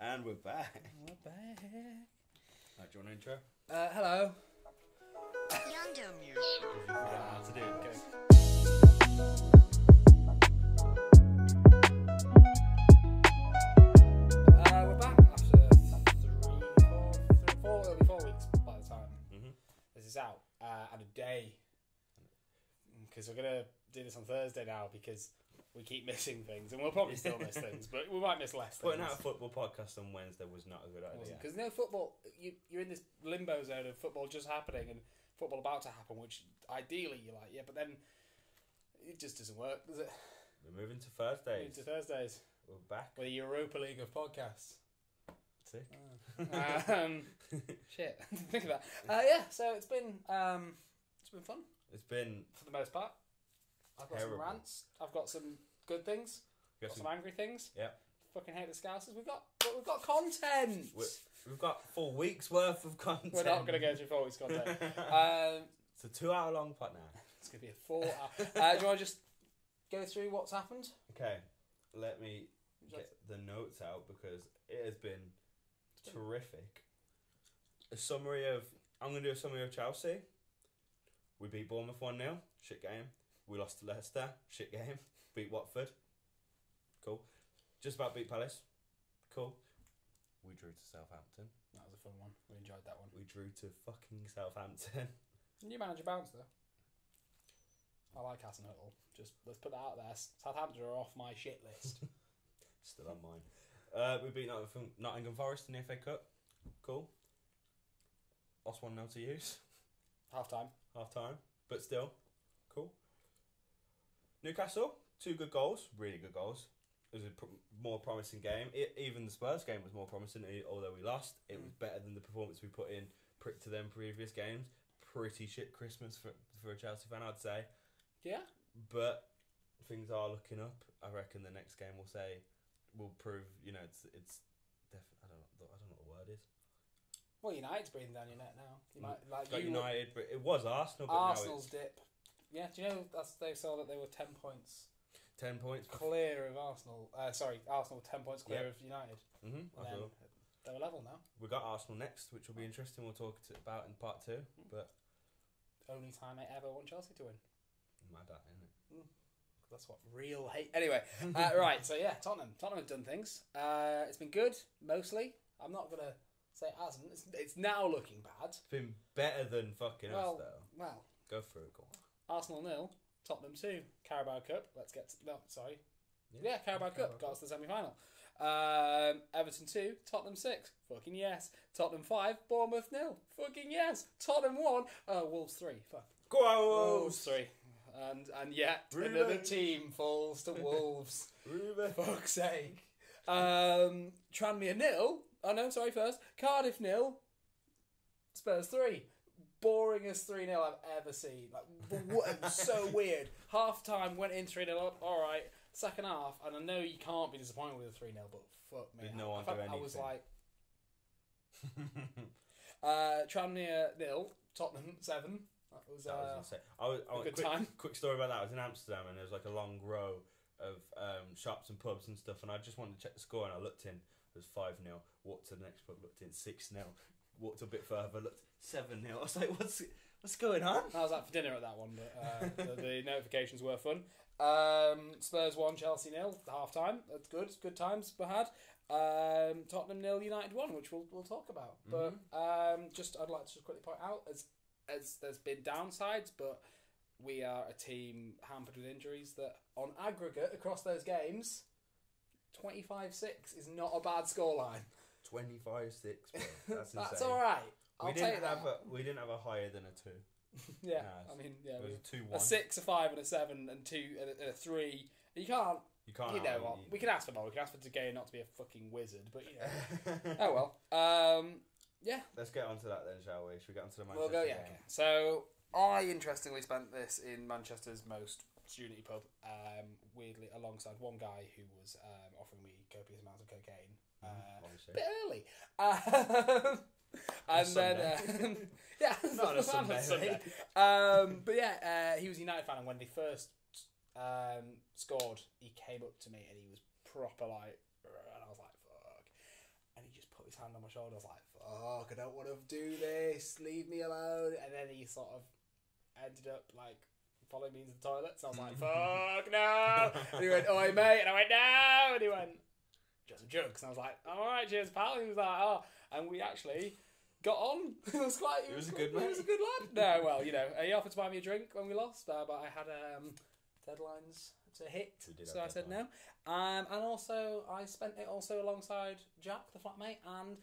And we're back. We're back. Right, do you want an intro? Hello. Yonder music. You forgot how to do it. Okay. We're back after 4 weeks by the time this is out. And a day. Because we're going to do this on Thursday now because we keep missing things. And we'll probably still miss things, but we might miss less things. Putting out a football podcast on Wednesday was not a good idea. Because football, you're in this limbo zone of football just happening and football about to happen, which ideally you're like, yeah, but then it just doesn't work, does it? We're moving to Thursdays. Moving to Thursdays. We're back. With the Europa League of podcasts. Sick. Shit. Think of that. Yeah, so it's been fun. It's been For the most part. I've got terrible. some rants. I've got some good things. Got some angry things. Yeah. Fucking hate the Scousers. We've got content. We've got 4 weeks worth of content. We're not going to go through 4 weeks content. It's a 2-hour long pod now. It's going to be a 4 hour. Do you want to just go through what's happened? Okay, let me get the notes out because it has been terrific. I'm going to do a summary of Chelsea. We beat Bournemouth 1-0. Shit game. We lost to Leicester. Shit game. Beat Watford. Cool. Just about beat Palace. Cool. We drew to Southampton. That was a fun one. We enjoyed that one. We drew to fucking Southampton. New manager bounce though. I like Hasenhüttl. Just let's put that out there. Southampton are off my shit list. Still on mine. We beat Nottingham Forest in the FA Cup. Cool. Lost 1-0 to use. Half time. But still. Cool. Newcastle, 2 good goals. Really good goals. It was a more promising game. Even the Spurs game was more promising, although we lost. It was better than the performance we put in to them previous games. Pretty shit Christmas for a Chelsea fan, I'd say. Yeah. But things are looking up. I reckon the next game will prove, it's definitely, I don't know what the word is. Well, United's breathing down your neck now. You might got United, but it was Arsenal. But Arsenal's dip. Yeah, do you know they saw that they were 10 points. 10 points clear of Arsenal. Arsenal were 10 points clear of United. They're level now. We got Arsenal next, which will be interesting. We'll talk about in part 2. But only time I ever want Chelsea to win. Mad at, isn't it? That's what real hate. Anyway, right. So yeah, Tottenham have done things. It's been good mostly. I'm not gonna say it hasn't. It's now looking bad. It's been better than fucking us though. Well, go through it. Go on. Arsenal 0, Tottenham 2, Carabao Cup. Carabao Cup got us to the semi-final. Everton 2, Tottenham 6. Fucking yes. Tottenham 5, Bournemouth 0. Fucking yes. Tottenham 1, Wolves 3. Fuck. Go on, Wolves 3. And yet another team falls to Wolves. Fuck's sake. Tranmere 0. Oh no, sorry, first. Cardiff 0. Spurs 3. Boringest 3-0 I've ever seen. It was so weird. Half time went in 3-0 up. All right. Second half, and I know you can't be disappointed with a 3-0, but fuck me. Did no one do anything? I was like, Tranmere 0, Tottenham 7. That was a good time. Quick story about that. I was in Amsterdam, and there was like a long row of shops and pubs and stuff, and I just wanted to check the score, and I looked in. It was 5-0. Walked to the next pub, looked in 6-0. Walked a bit further, looked 7-0. I was like, what's going on? I was out for dinner at that one, but the notifications were fun. Spurs 1, Chelsea 0, half time. That's good. Good times were had. Tottenham 0, United 1, which we'll talk about. But I'd like to just quickly point out as there's been downsides, but we are a team hampered with injuries that on aggregate across those games, 25-6 is not a bad scoreline. 25-6, bro. That's all right. I'll take that. We didn't have a higher than a 2. Yeah, no, I mean, yeah, it was a 2-1. A 6, a 5, and a 7, and 2, and a 3. You can't. You know what? We can ask for more. We can ask for De Gea not to be a fucking wizard, but oh well. Yeah. Let's get on to that then, shall we? Should we get on to the Manchester game? Okay. So I interestingly spent this in Manchester's most student-y pub, weirdly alongside one guy who was offering me copious amounts of cocaine. A bit early. And then, yeah, not a Sunday. But yeah, he was a United fan, and when they first scored, he came up to me and he was proper like, and I was like, fuck. hand on my shoulder. I was like, fuck, I don't want to do this. Leave me alone. And then he sort of ended up like following me into the toilet. So I was like, fuck, no. And he went, oi, mate. And I went, no. And he went, just a joke. And I was like, all right, cheers, pal. And he was like, oh. And we actually got on. It was quite. He was a good man. He was a good lad. No, well, you know, he offered to buy me a drink when we lost, but I had deadlines to hit, so I said no. And also, I spent it also alongside Jack, the flatmate, and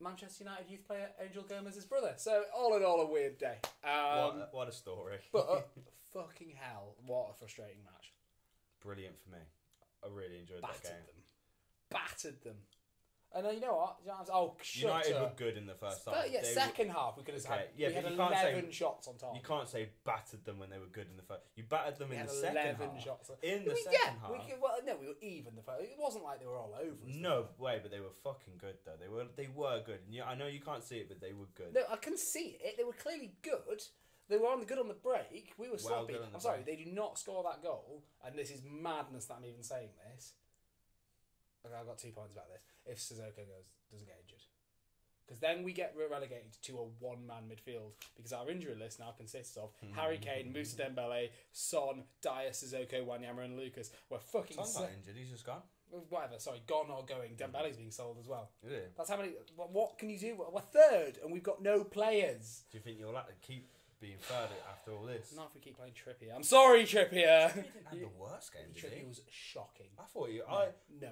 Manchester United youth player Angel Gomez's brother. So all in all, a weird day. What a story! But fucking hell, what a frustrating match. Brilliant for me. I really enjoyed that game. Battered them. And then you know what? United were good in the first half. Yeah, second half we could have had. Yeah, we had but you can't 11 say, shots on target. You can't say battered them when they were good in the first. You battered them We in had the second 11 half. shots. In the second half. We were even the first. It wasn't like they were all over us. No way, but they were fucking good though. They were good. And I know you can't see it, but they were good. No, I can see it. They were clearly good. They were good on the break. We were sloppy. I'm sorry, they did not score that goal, and this is madness that I'm even saying this. Okay, I've got 2 points about this. If Sissoko doesn't get injured. Because then we get relegated to a one-man midfield because our injury list now consists of Harry Kane, Moussa Dembele, Son, Dyer, Sissoko, Wanyama and Lucas. We're fucking... Son's not injured, he's just gone. Whatever, sorry, gone or going. Dembele's being sold as well. Yeah. That's how many... What can you do? We're third and we've got no players. Do you think you'll have to keep being third after all this? Not if we keep playing Trippier. I'm sorry, Trippier. He didn't have the worst game, did he? Trippier was shocking. I thought you... No.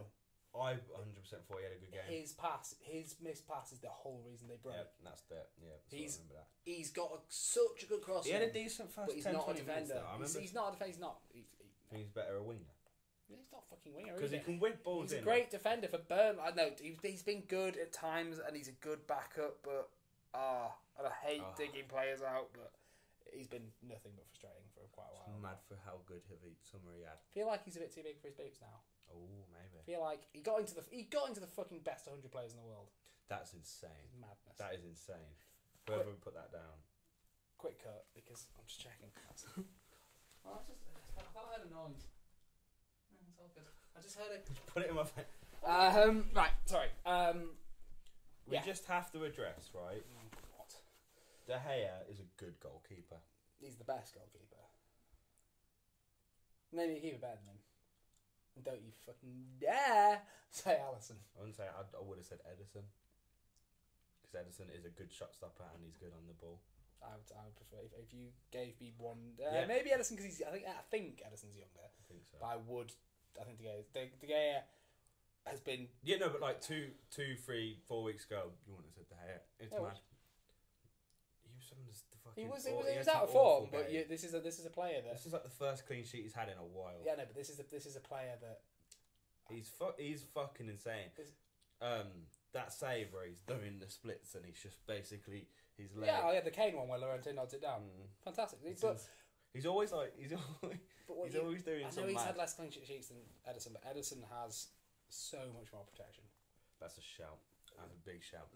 I 100% thought he had a good game. His missed pass is the whole reason they broke. Yeah, that's it. Yeah, I remember that. He's got such a good cross. He had a decent first 10, 20 minutes though. He's not a defender. I think he's better a winger. He's not a fucking winger. Because he can whip balls in. He's a great defender for Burnley. I know he's been good at times and he's a good backup, but and I hate digging players out, but he's been nothing but frustrating for quite a while. It's mad for how good summer he had. I feel like he's a bit too big for his boots now. Oh, maybe. I feel like he got into the fucking best 100 players in the world. That's insane. It's madness. That is insane. Whoever put that down. Quick cut because I'm just checking. I thought I heard a noise. No, it's all good. I just heard it. Put it in my face. Right. Sorry. We just have to address, right? What? De Gea is a good goalkeeper. He's the best goalkeeper. Name a keeper better than him. And don't you fucking dare say Alisson. I wouldn't say. I would have said Edison. Because Edison is a good shot stopper and he's good on the ball. I would prefer if you gave me one. Maybe Edison because I think Edison's younger. I think so. But I think De Gea has been. Yeah, no, but like 2, 3, 4 weeks ago, you wouldn't have said De Gea. It's mad. He was out of form, but this is a player that... This is like the first clean sheet he's had in a while. Yeah, no, but this is a player that... He's fucking insane. That save where he's doing the splits and he's just basically... His leg. Yeah, the Kane one where Llorente nods it down. Fantastic. He's always like... He's always doing something. I know he's had less clean sheets than Edison, but Edison has so much more protection. That's a shout. That's a big shout.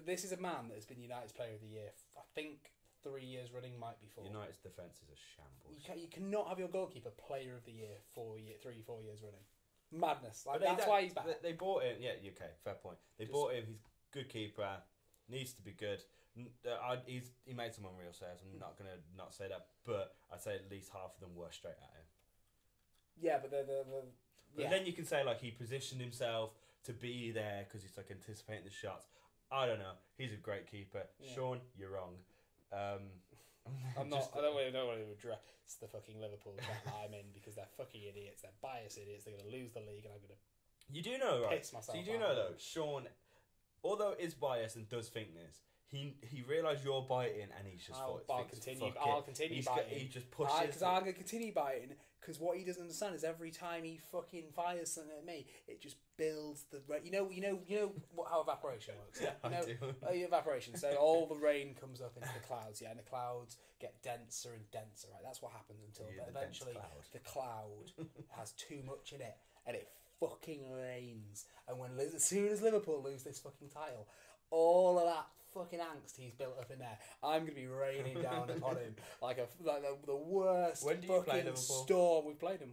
This is a man that has been United's Player of the Year. I think 3 years running, might be 4. United's defence is a shambles. You cannot have your goalkeeper Player of the Year 4 years running. Madness. That's why he's back. They bought him. Yeah, okay, fair point. They bought him. He's a good keeper. Needs to be good. He made some unreal saves. I'm not gonna not say that, but I'd say at least half of them were straight at him. Yeah, but then you can say like he positioned himself to be there because he's like anticipating the shots. I don't know. He's a great keeper. Yeah. Sean, you're wrong. I'm not. I don't want to address the fucking Liverpool chat that I'm in because they're fucking idiots. They're biased idiots. They're going to lose the league, and I'm going to. You do know, right? Piss myself. So you do know though, Sean, although is biased and does think this, he realised you're biting and he's just. I'll continue biting. He just pushes because I'm going to continue biting. Because what he doesn't understand is every time he fucking fires something at me, it just builds the rain. You know how evaporation works. Yeah, evaporation. So all the rain comes up into the clouds. Yeah, and the clouds get denser and denser. Right, that's what happens until eventually the cloud has too much in it, and it fucking rains. And as soon as Liverpool lose this fucking title, all of that fucking angst he's built up in there, I'm going to be raining down upon him like the worst when do you play Liverpool? storm. We've played him.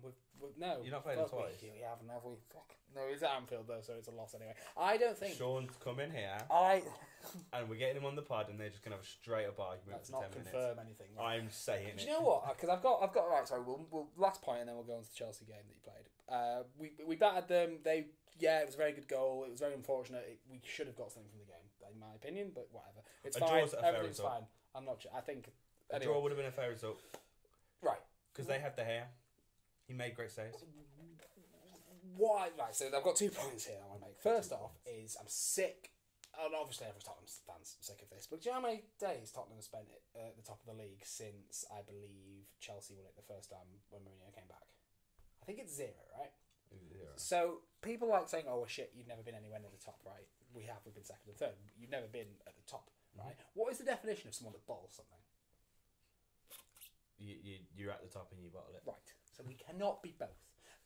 No. You're not playing them twice? We haven't, have we? Fuck. No, it's at Anfield, though, so it's a loss anyway. I don't think... Sean's come in here, and we're getting him on the pod, and they're just going to have a straight-up argument Let's for 10 not minutes. confirm anything. Right? I'm saying it. Do you know what? Because I've got right. Sorry, we'll last point, and then we'll go on to the Chelsea game that you played. We battered them. It was a very good goal. It was very unfortunate. We should have got something from the game, in my opinion. But whatever, it's fine. Everything's fine. I'm not. I think a draw would have been a fair result, right? Because they had De Gea. He made great saves. Right, so I've got 2 points here I want to make. First off is I'm sick, and obviously every Tottenham fan's sick of this, but do you know how many days Tottenham have spent at the top of the league since, I believe, Chelsea won it the first time when Mourinho came back? I think it's 0, right? 0. So people like saying, oh, well, shit, you've never been anywhere near the top, right? We've been second and third. You've never been at the top, right? What is the definition of someone that bottles something? You're at the top and you bottle it. Right, so we cannot be both.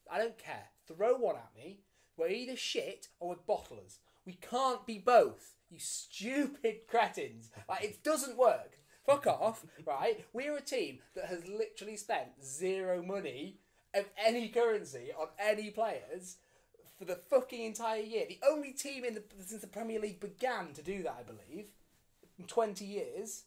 I don't care. Throw one at me. We're either shit or we're bottlers. We can't be both. You stupid cretins. Like, it doesn't work. Fuck off, right? We're a team that has literally spent 0 money of any currency on any players for the fucking entire year. The only team since the Premier League began to do that, I believe, in 20 years.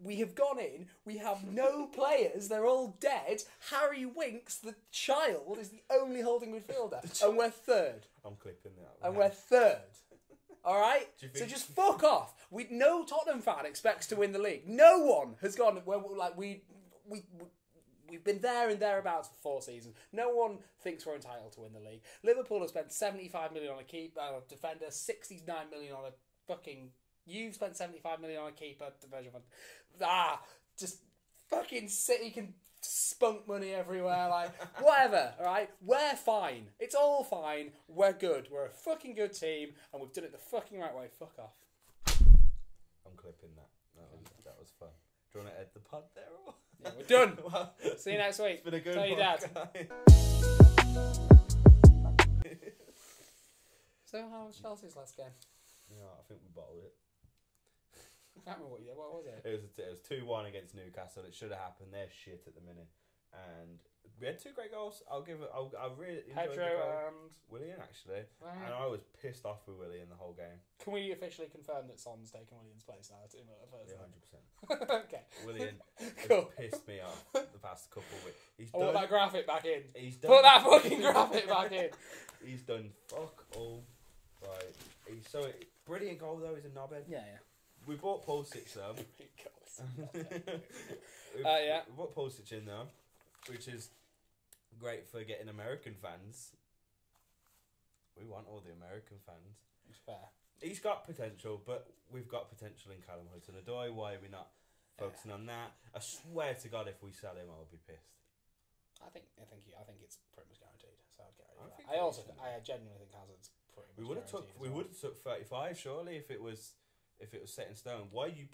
We have gone in, we have no players, they're all dead. Harry Winks, the child, is the only holding midfielder. And we're third. I'm clipping that. And we're third. Alright? So just fuck off. No Tottenham fan expects to win the league. No one has gone, we've been there and thereabouts for 4 seasons. No one thinks we're entitled to win the league. Liverpool have spent 75 million on a defender, 69 million on a fucking... You've spent 75 million on a keeper. Just fucking City can spunk money everywhere. Like, whatever, alright? We're fine. It's all fine. We're good. We're a fucking good team, and we've done it the fucking right way. Fuck off. I'm clipping that. That was fun. Do you want to edit the pod there? Or? Yeah, we're done. Well, see you next week. It's been a good Tell your dad. So, how was Chelsea's last game? Yeah, I think we bottled it. I can't remember what was it? It was 2-1 against Newcastle. It should have happened. They're shit at the minute, and we had 2 great goals. I really enjoyed Pedro the goal. and Willian actually, and I was pissed off with Willian the whole game. Can we officially confirm that Son's taken Willian's place now? Yeah, 100%. Okay. Willian Cool. has pissed me off the past couple of weeks. I want that graphic back in. He's done. Put that fucking graphic back in. He's done fuck all. Right. He's so brilliant goal though. He's a knobhead. Yeah. We bought Pulisic though. Yeah. We bought Pulisic in though, which is great for getting American fans. We want all the American fans. It's fair. He's got potential, but we've got potential in Callum Hudson-Odoi. Why are we not focusing on that? I swear to God, if we sell him, I'll be pissed. I think it's pretty much guaranteed. So I'd get rid of that. I genuinely think Hazard's pretty much guaranteed. We would have took 35 surely if it was set in stone. Why you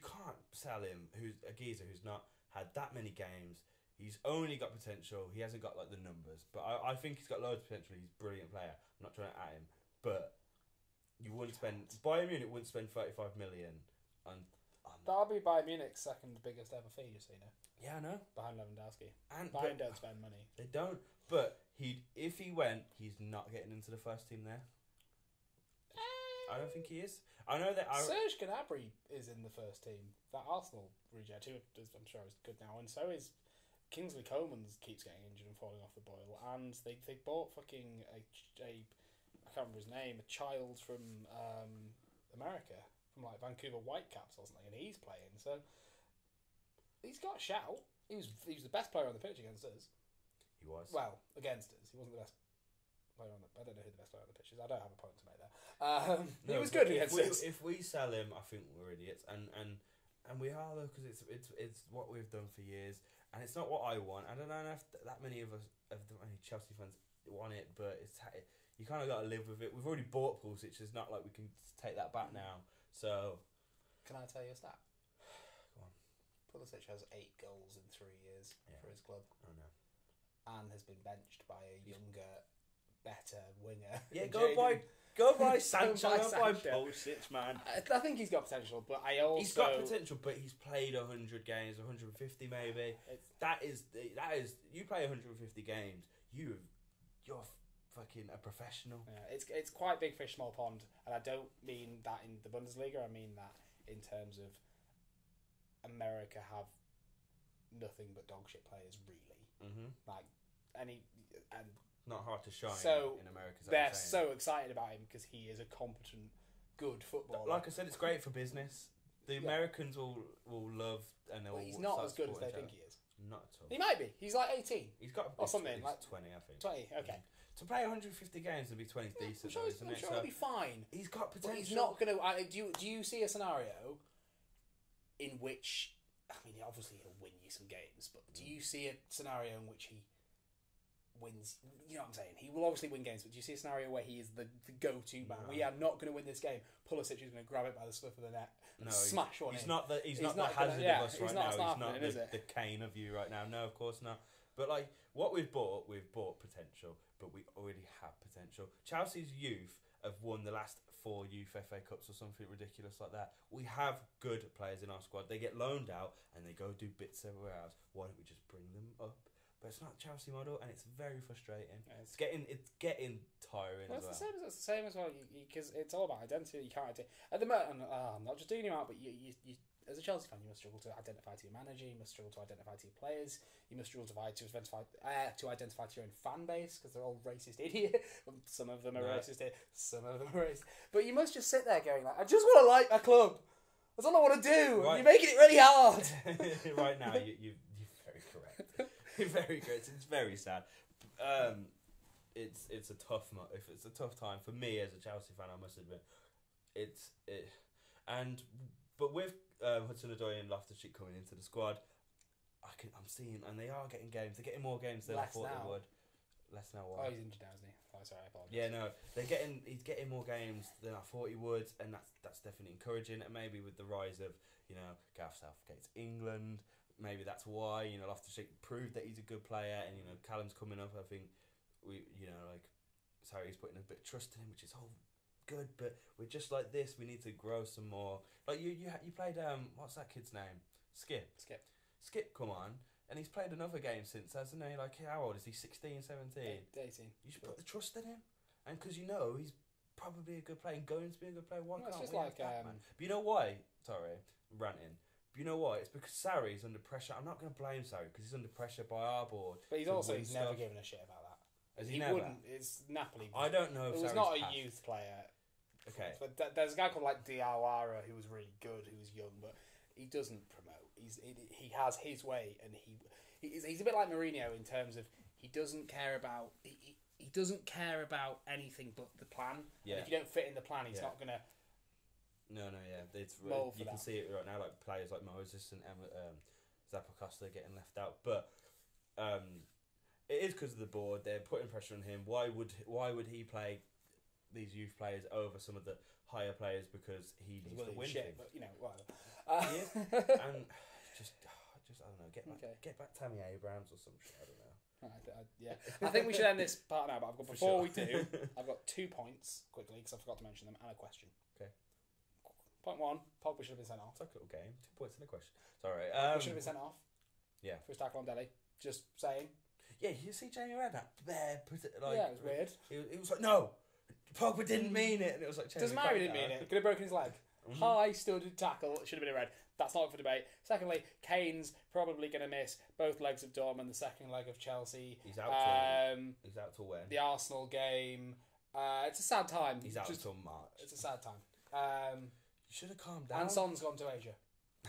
can't sell him? Who's a geezer who's not had that many games. He's only got potential. He hasn't got like the numbers, but I think he's got loads of potential. He's a brilliant player. I'm not trying to at him, but you wouldn't spend Bayern Munich wouldn't spend 35 million on. That'll be Bayern Munich's second biggest ever fee. Just so you know. Yeah, I know. Behind Lewandowski. And Bayern don't spend money. They don't. But if he went, he's not getting into the first team there. I don't think he is. I know that Serge Gnabry is in the first team. That Arsenal reject, who I'm sure is good now, and so is Kingsley Coman. Keeps getting injured and falling off the boil, and they bought fucking a I can't remember his name, a child from America, from like Vancouver Whitecaps or something, and he's playing. So he's got a shout. He was the best player on the pitch against us. He was. Well, against us. He wasn't the best player on the... I don't know who the best player on the pitch is. I don't have a point to make there. He was good against us. If we sell him, I think we're idiots. And we are, though, because it's what we've done for years. And it's not what I want. I don't know if that many of us, Chelsea fans, want it, but you kind of got to live with it. We've already bought Pulisic. It's not like we can take that back now. So... Can I tell you a stat? Go on. Pulisic has 8 goals in 3 years for his club. I know. And has been benched by a younger, better winger. Yeah, go buy Sancho. Go buy Pulisic, man. I think he's got potential, but he's got potential, but he's played 100 games, 150 maybe. That is. You play 150 games, you're fucking a professional. Yeah, it's quite big fish, small pond, and I don't mean that in the Bundesliga. I mean that in terms of America have nothing but dog shit players, really. Like and not hard to shine so in America. They're so excited about him because he is a competent, good footballer. Like I said, it's great for business. The Americans will love and they'll. But he's not as good as they think he is. Not at all. He might be. He's like 18. He's got or something he's like 20, I think. 20. Okay. To play 150 games and be 20 decent, I'm sure, though, isn't I'm it? sure So he'll be fine. he's got potential. But he's not going to. Do you see a scenario in which? I mean, obviously he'll win you some games, but do you see a scenario in which he wins? You know what I'm saying? He will obviously win games, but do you see a scenario where he is the go-to man? No. We are not going to win this game. Pulisic is going to grab it by the scruff of the neck and smash one. He's in. not the hazard gonna, of us right now. He's not happening, the Kane of you right now. No, of course not. But like what we've bought potential, but we already have potential. Chelsea's youth have won the last 4 youth FA Cups or something ridiculous like that. We have good players in our squad. They get loaned out and they go do bits everywhere else. Why don't we just bring them up? But it's not Chelsea model, and it's very frustrating. Yeah, it's getting tiring. Well, as well. It's the same as well, because it's all about identity. You can't at the moment. I'm not just doing you out, but you as a Chelsea fan, you must struggle to identify to your manager. You must struggle to identify to your players. You must struggle to identify to your own fan base because they're all racist idiots. Some of them are racist. Some of them are racist. But you must just sit there going like, I just want to like my club. That's all I want to do. Right. You're making it really hard. Right now, you're very correct. You're very correct. It's very sad. It's a tough it's a tough time for me as a Chelsea fan. I must admit, but with Hudson-Odoi and Loftus-Cheek coming into the squad, I'm seeing, and they are getting games. They're getting more games than I thought they would. Less now. Why? Oh, he's injured now, isn't he? Oh, sorry, I apologize. Yeah, no, he's getting more games than I thought he would, and that's definitely encouraging. And maybe with the rise of Gareth Southgate's England, maybe that's why Loftus-Cheek proved that he's a good player, and Callum's coming up. I think Sarri's putting a bit of trust in him, which is all good, but we're just like this. We need to grow some more. Like you played what's that kid's name? Skip. Come on, and he's played another game since, hasn't he? Like how old is he? 16, 17? 18. You should put the trust in him, and because he's probably a good player and going to be a good player. Why can't we have that, man? But you know why? Sorry, ranting. But you know why? It's because Sarri's under pressure. I'm not going to blame Sarri because he's under pressure by our board. But he's never given a shit about that. He never? Wouldn't. It's Napoli. I don't know if it was Sarri's not a passed. youth player. Okay. But there's a guy called Diawara who was really good, who was young, but he doesn't promote. He has his way, and he's a bit like Mourinho in terms of he doesn't care about he doesn't care about anything but the plan. Yeah. And if you don't fit in the plan, he's not gonna. No, yeah, it's you can see it right now, like players like Moses and Zappacosta getting left out, but it is because of the board. They're putting pressure on him. Why would he play these youth players over some of the higher players because he needs to win things? But whatever. He is, and just I don't know. Get back Tammy Abrams or some shit. I don't know. I think we should end this part now. But before we do, I've got 2 points quickly because I forgot to mention them and a question. Okay. Point 1, Pogba should have been sent off. It's like a little game. 2 points and a question. Sorry. Pogba should have been sent off. Yeah. For his tackle on Delhi. Just saying. Yeah, you see Jamie Redknapp there put it like. Yeah, it was weird. It was like no, Pogba didn't mean it, and it was like. Doesn't matter. He didn't mean it. He could have broken his leg. High stood tackle should have been a red. That's not up for debate. Secondly, Kane's probably going to miss both legs of Dortmund, the second leg of Chelsea. He's out. He's out till when? The Arsenal game. It's a sad time. He's out till March. It's a sad time. You should have calmed down. And Son's gone to Asia.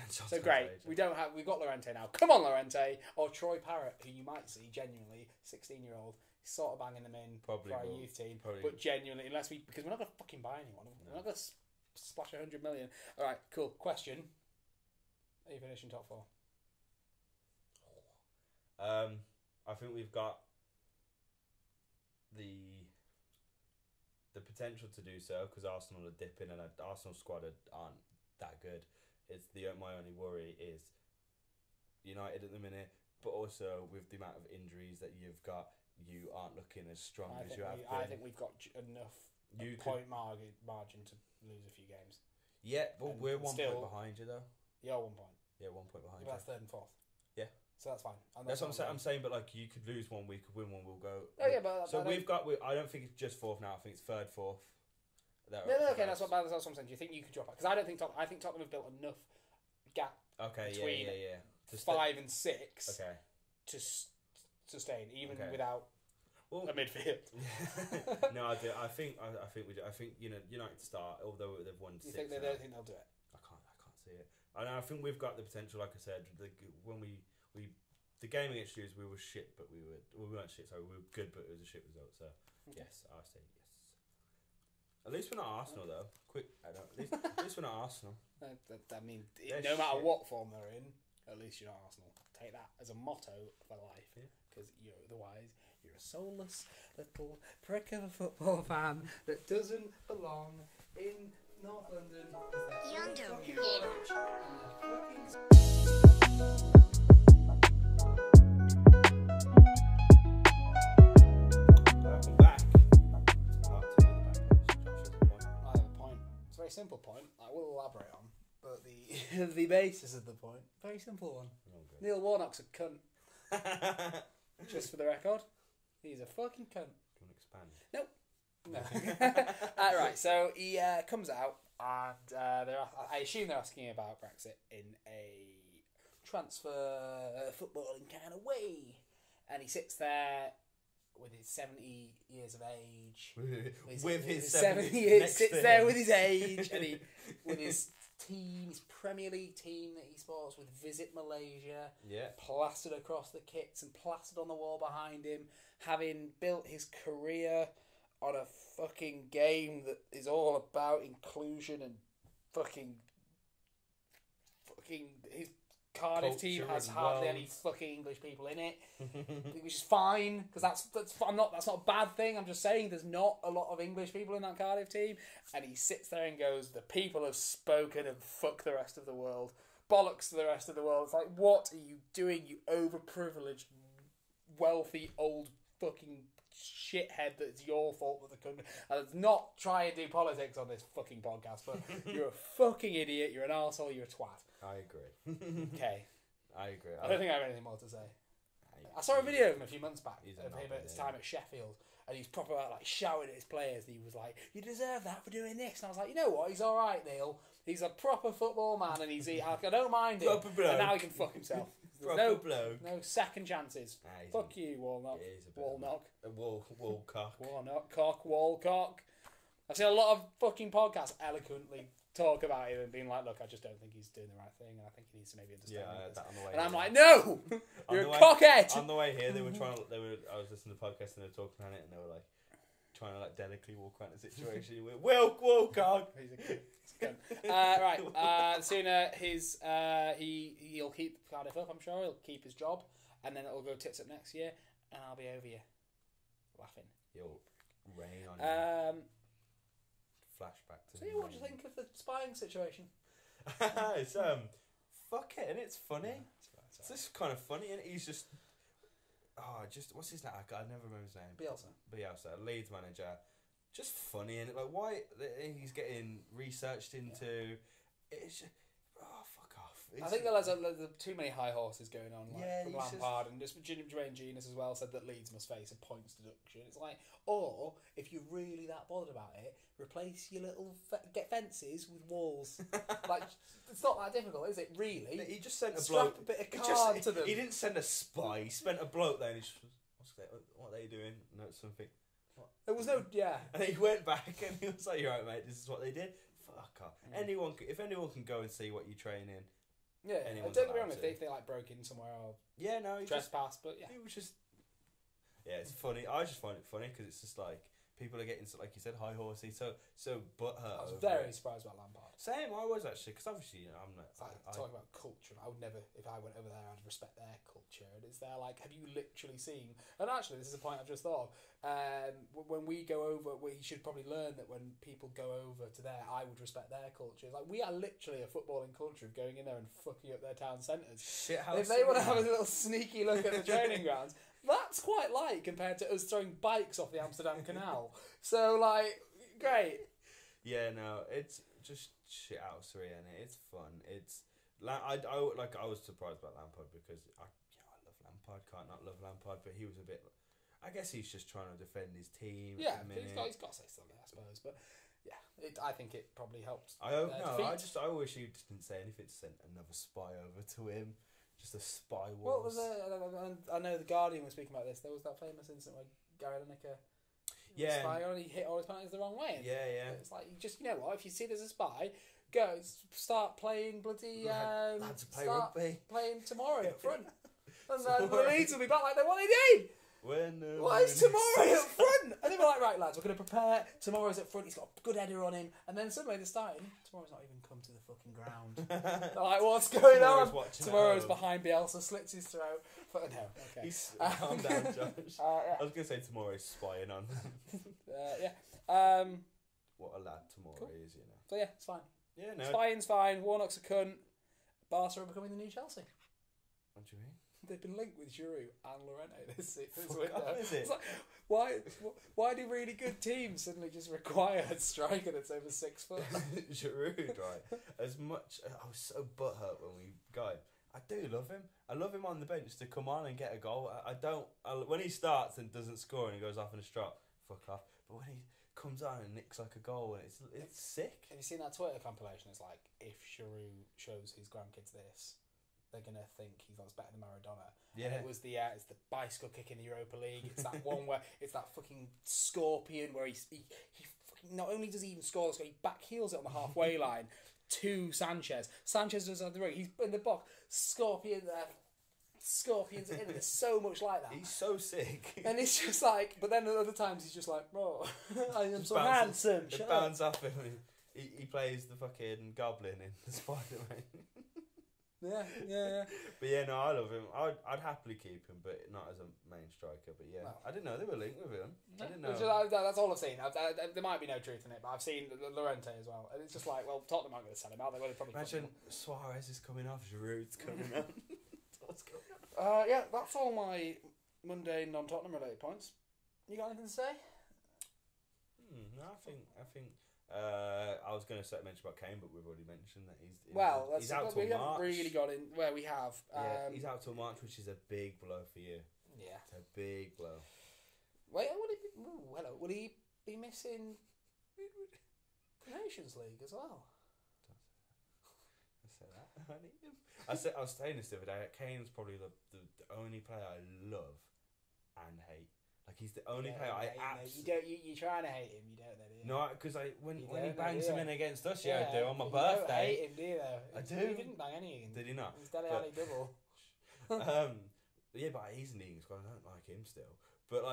So great. We've got Llorente now. Come on, Llorente or Troy Parrott, who you might see genuinely 16-year-old, sort of banging them in probably for our youth team. Probably. But genuinely, because we're not going to fucking buy anyone. We're not going to splash 100 million. All right, cool. Question: are you finishing top 4? I think we've got the potential to do so because Arsenal are dipping and Arsenal squad aren't that good. It's my only worry is United at the minute, but also with the amount of injuries that you've got, you aren't looking as strong as you have been. I think we've got enough point margin to lose a few games. Yeah, but we're 1 point behind you though. You're 1 point. Yeah, 1 point behind you. That's 3rd and 4th. Yeah. So that's fine. That's what I'm saying. But like, you could lose 1 week, win one, we'll go. Oh yeah, but so I don't think it's just fourth now. I think it's third, fourth. No, okay, that's what I'm saying. Do you think you could drop it? Because I don't think I think Tottenham have built enough gap between 5 and 6 to sustain, even without a midfield. No, I do. I think we do. I think United start, although they've won 6. You think they don't think they'll do it? I can't see it. And I think we've got the potential. Like I said, when we the game against Leeds, we were shit, but we weren't shit. Sorry, we were good, but it was a shit result. So yes, I say yes. At least we're not Arsenal, though. At least we're not Arsenal. I mean, no matter what form they're in, at least you're not Arsenal. Take that as a motto for life, because otherwise you're a soulless little prick of a football fan that doesn't belong in North London. Welcome back. Very simple point I will elaborate on, but the basis of the point, very simple one. Neil Warnock's a cunt. Just for the record, he's a fucking cunt. Do you want to expand? Nope. No. Right, so he comes out and I assume they're asking about Brexit in a transfer footballing kind of way, and he sits there with his 70 years of age, with his 70 years, sits there with his age, and with his team, his Premier League team that he supports, with Visit Malaysia, plastered across the kits and plastered on the wall behind him, having built his career on a fucking game that is all about inclusion and fucking his Cardiff culture team has and hardly any fucking English people in it, which is fine, because that's not a bad thing. I'm just saying there's not a lot of English people in that Cardiff team, and he sits there and goes, "The people have spoken, and fuck the rest of the world, bollocks to the rest of the world." It's like, what are you doing, you overprivileged, wealthy old fucking shithead? That's your fault that the country. And let's not try and do politics on this fucking podcast, but you're a fucking idiot. You're an arsehole. You're a twat. I agree. Okay. I agree. I don't think I have anything more to say. I saw a video of him a few months back of him at his time at Sheffield, and he's proper like shouting at his players, and he was like, "You deserve that for doing this." And I was like, you know what? He's all right, Neil. He's a proper football man, and I don't mind him. And now he can fuck himself. There's no second chances. Fuck you, Walnock. Walcock. Walcock. I've seen a lot of fucking podcasts eloquently talk about him and being like, "Look, I just don't think he's doing the right thing, and I think he needs to maybe understand." Yeah, I heard that on the way. And I'm like, "No, you're a cockhead." On the way here, I was listening to the podcast and they were talking about it, and they were like trying to like delicately walk around the situation. Walcock. He's a cunt. Right. Sooner he'll keep Cardiff up. I'm sure he'll keep his job, and then it'll go tits up next year, and I'll be over you, laughing. He'll rain on you. Flashback to. So yeah, what do you think of the spying situation? It's fuck it, and it's funny. It's just kind of funny, and he's just what's his name? I never remember his name. Bielsa, Leeds manager. Just funny, and like why he's getting researched into. It's just, fuck off. I think there's too many high horses going on, from Lampard, and just Jermaine Genius as well said that Leeds must face a points deduction. It's like, or if you're really that bothered about it, replace your little get fences with walls. Like, it's not that difficult, is it? Really? He just sent a bloke. Strap a bit of card to them. He didn't send a spy. He spent a bloke there, and he just, what are they doing? No, something. What? There was no And he went back, and he was like, "You're right, mate. This is what they did." Fuck off. If anyone can go and see what you train in. Yeah, don't get me wrong, if they like broke in somewhere or trespass, but yeah. It was just, it's funny. I just find it funny because it's just like people are getting, like you said, high horsey, so butthurt. I was very surprised about Lampard. Same, I was actually, because obviously I'm not. Talking about culture, I would never, if I went over there, I'd respect their culture. And it's there, like, have you literally seen? And actually, this is a point I've just thought of. When we go over, we should probably learn that when people go over to there, I would respect their culture. Like, we are literally a footballing culture of going in there and fucking up their town centres. If they want to have a little sneaky look at the training grounds, that's quite light compared to us throwing bikes off the Amsterdam Canal. So, like, great. Yeah, no, it's just shithousery, and it's fun. It's I was surprised about Lampard because I Lampard. Can't not love Lampard, but he was a bit. I guess he's just trying to defend his team. Yeah, at the he's minute. got to say something, I suppose. But yeah, I think it probably helped. I hope no. defeat. I wish he just didn't say anything. Sent another spy over to him. Just a spy war. What was it? I know the Guardian was speaking about this. There was that famous incident where Gary Lineker. Yeah. Spy on, he hit all his penalties the wrong way. And Yeah. it's like, you know what? If you see there's a spy, go start playing bloody. Lads play start rugby. playing tomorrow up front, and Tomorrow. the Leeds will be back like they wanted in. Why is tomorrow up front? And they were like, right, lads, we're going to prepare. Tomorrow's up front. He's got a good header on him. And then suddenly they're starting. Tomorrow's not even come to the fucking ground. They're like, what's going on? Tomorrow's behind Bielsa, slits his throat. But no, okay. Calm down, Josh. Yeah. I was going to say tomorrow's spying on them. Yeah. What a lad tomorrow Cool. is, you know. So yeah, it's fine. Yeah, no. Spying's fine. Warnock's a cunt. Barca are becoming the new Chelsea. What do you mean? They've been linked with Giroud and Lorente this Fuck window. off, is it? It's like, why do really good teams suddenly just require a striker that's over 6 foot? Giroud, right? As much I was so butthurt when we got him. I do love him. I love him on the bench to come on and get a goal. I don't. When he starts and doesn't score and he goes off in a strut, fuck off. But when he comes on and nicks like a goal, and it's sick. Have you seen that Twitter compilation? It's like, if Giroud shows his grandkids this, they're gonna think he was better than Maradona. Yeah. And it was it's the bicycle kick in the Europa League. It's that one where it's that fucking scorpion where he fucking, not only does he even score, he back heels it on the halfway line to Sanchez. Sanchez does on the ring. He's in the box. Scorpions in, and there's so much like that. He's so sick. And it's just like, but then at other times he's just like, bro, I am Just so bounces- handsome. It Shut bounces up. off him. He plays the fucking goblin in the Spider-Man. Yeah. But yeah, no, I love him. I'd happily keep him, but not as a main striker. But yeah, Well. I didn't know they were linked with him. I didn't know. That's all I've seen. There might be no truth in it, but I've seen Lorente as well. And it's just like, well, Tottenham aren't going to sell him out. They're going to probably Imagine Suarez is coming off, Giroud's coming on. What's going on? yeah, that's all my Monday non-Tottenham related points. You got anything to say? No, I think. I was going to mention about Kane, but we've already mentioned that he's out till we March. haven't really got in where we have. Yeah, he's out till March, which is a big blow for you. Yeah. It's a big blow. Wait, would he be missing the Nations League as well? I said that. I need him. I was saying this the other day. Kane's probably the only player I love and hate. Like, he's the only player I absolutely... You're trying to hate him, you don't know, do you? No, because when he don't, bangs do him you? in against us, I do, on my You don't birthday. hate him, do you, though? I do. He didn't bang any. Did he not? He's Dele Alli double. Yeah, but he's in the England squad. I don't like him still. But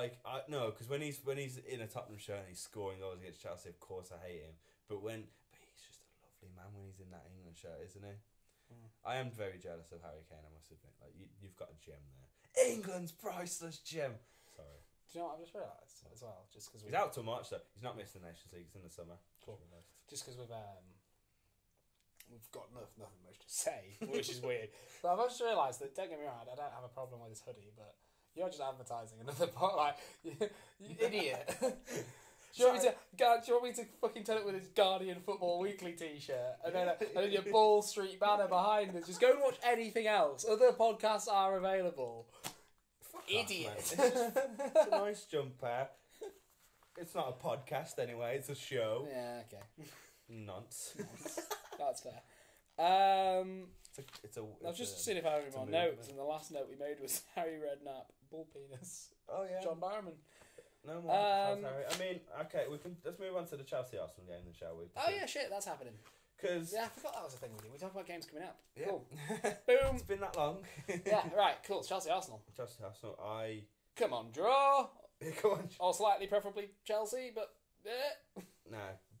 no, because when he's in a Tottenham shirt and he's scoring goals against Chelsea, of course I hate him. But he's just a lovely man when he's in that England shirt, isn't he? I am very jealous of Harry Kane, I must admit. Like, you've got a gem there. England's priceless gem. Sorry. Do you know what I've just realised as well? Just because he's out till March though. He's not missing the Nations League. It's in the summer. Cool. Just because we've got nothing much to say, which is weird. But I've just realised that, don't get me wrong, I don't have a problem with this hoodie, but you're just advertising another part. Like, you idiot. Do you want me to fucking turn it with his Guardian Football Weekly t-shirt and then your Ball Street banner behind us? Just go and watch anything else. Other podcasts are available. Idiot. It's a nice jumper. It's not a podcast anyway. It's a show. Yeah, okay. Nonce. That's fair. It's a. I've just seen if I have any more notes, and the last note we made was Harry Redknapp, bull penis. Oh yeah. John Barrowman. No more. Harry. I mean, okay, let's move on to the Chelsea Arsenal game then, shall we? Oh yeah, shit, that's happening. Because I forgot that was a thing we did. We talk about games coming up. Yeah. Cool. Boom. It's been that long. Yeah, right. Cool. Chelsea Arsenal. Come on, draw. Come on. Or slightly, preferably Chelsea, but No,